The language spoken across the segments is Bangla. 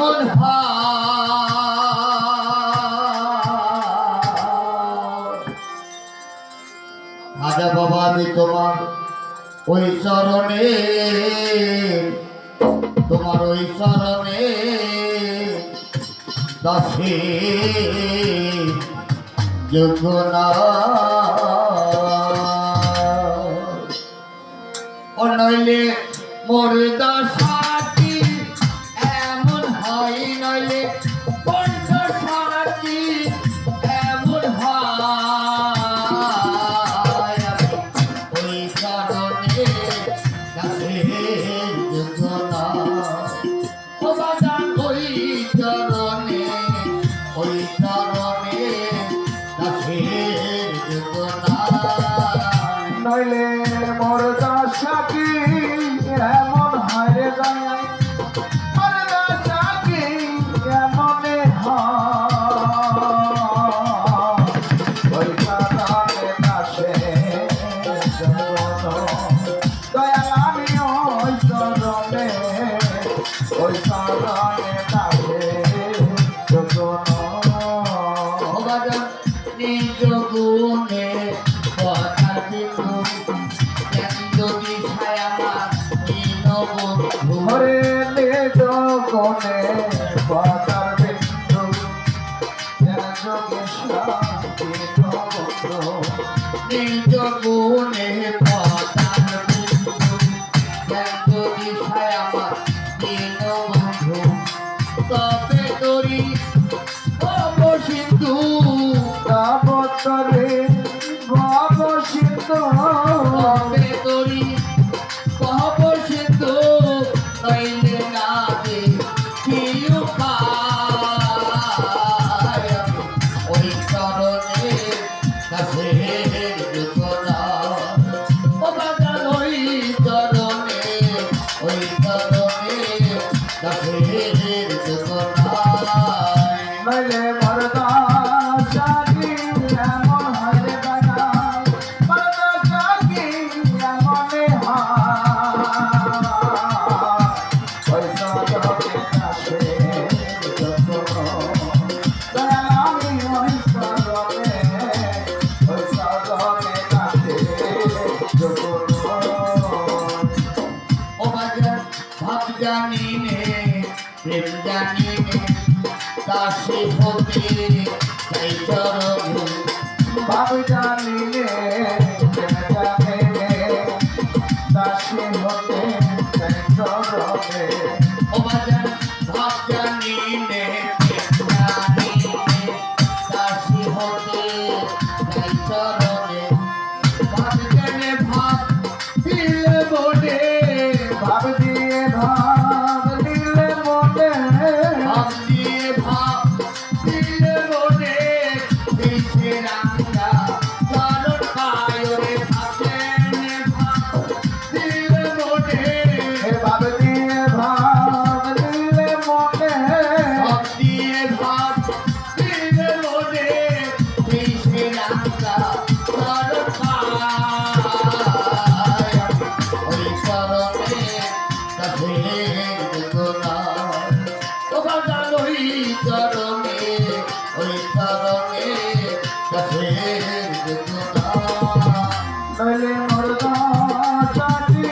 এমন আজা বাবা আমি তোমার ওই চরণে দাসী যোগনা নইলে মোর দশাটি এমন হয় নইলে পঞ্চশাটি এমন হয় ওই কারণে যোগনা ও বাজান ওই চরণে যোগনা নইলে মোর দশাটি এমন হয় রে দয়াল মোর দশাটি এমনে হয় ওই কারণে দাসে দয়াল আমি ওই চরণে ওই চরণে দাসে নিজ গুণে কথা দিতু যদি ছায়ামার দীনবন্ধু হরে নিজ গুণে কথার বিন্দু নিজ গুণে কথার বিন্দু যদি ছায়ামার দীনবন্ধু তবে তোরি অবসিন্ধু তাপতরে ভাব সিদ্ধ তবে তোরি অবসিন্ধু নইলে না দে কিউ পায় ওই চরণে কাছে যোগনা ও বাজান ওই চরণে কাছে যোগনা নইলে মরদা শাদি এমন হয় রে দয়াল মরদা শাদি এমনে হয় ওই চরণে কাছে যোগনা দয়াল আমি ওই চরণে কাছে যোগনা ও বাজান ভাব জানি নে প্রেম জানি নে দাসী হতে চাই চরণে ভাব জানিলে জানিলে দাসী হতে চরণে ও বাজান ভাব জানি নে প্রেম জানি নে দাসী হতে চাই চরণে ভাব জানে ভাব দিলে বনে ভাব দিয়ে ভাব দিলে মনে ভাব দিয়ে ভাব দিলে বনে দিছে রাঙ্গা চরণ পায় রে ভাব জানে ভাব দিলে বনে ভাব দিয়ে ভাব দিলে মনে ভাব দিয়ে ভাব দিলে বনে দিছে রাঙ্গা চরণ পায় ওই চরণে কাছে যোগনা ও বাজান ওই চরণে কাছে যোগনা নইলে মরদা চাকি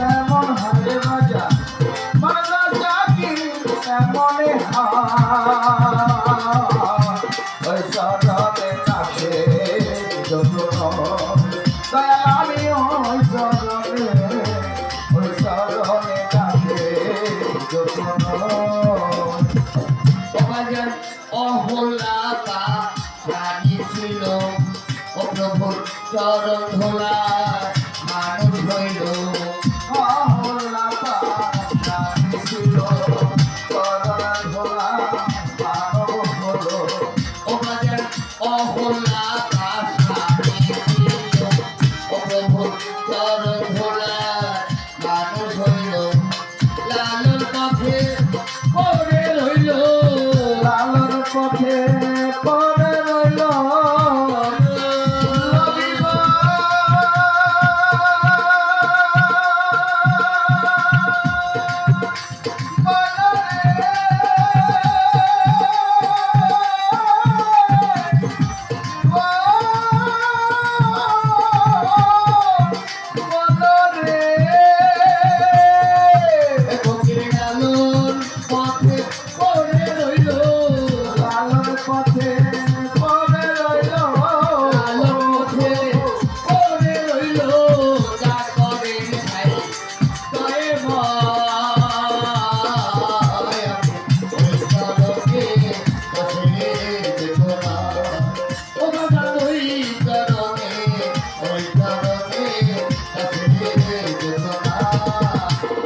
এমন হারে বাজা মরদা চাকি এমনে ওই চরণে কাছে যোগনা দয়াল আমি ওই চরণে কাছে যোগনা বাজান অহলাকা প্রাণী ছিল ও প্রভুর চরণ ধোলা মানুষ হইল ও বাজান অহলাকা প্রাণী ছিল ও প্রভুর চরণ ধোলা মানুষ হইল লালন পথে করে রইল লালন পথে পরে রইল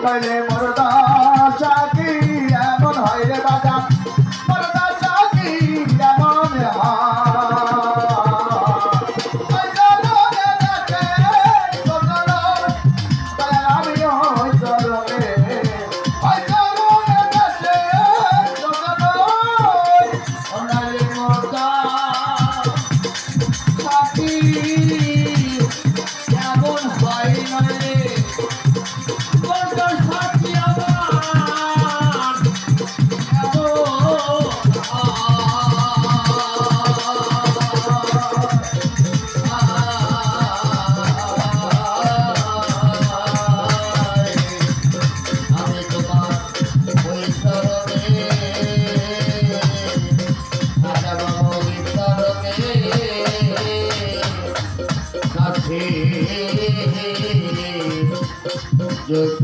কইলে মরদা সাকি এমন হয় রে বাজান মরদা সাকি এমন ওনারে মোটা সাথী কেমন হয় নইলে মোটা সাথী আমার আমি তোমার ওই চরণে কাছে যত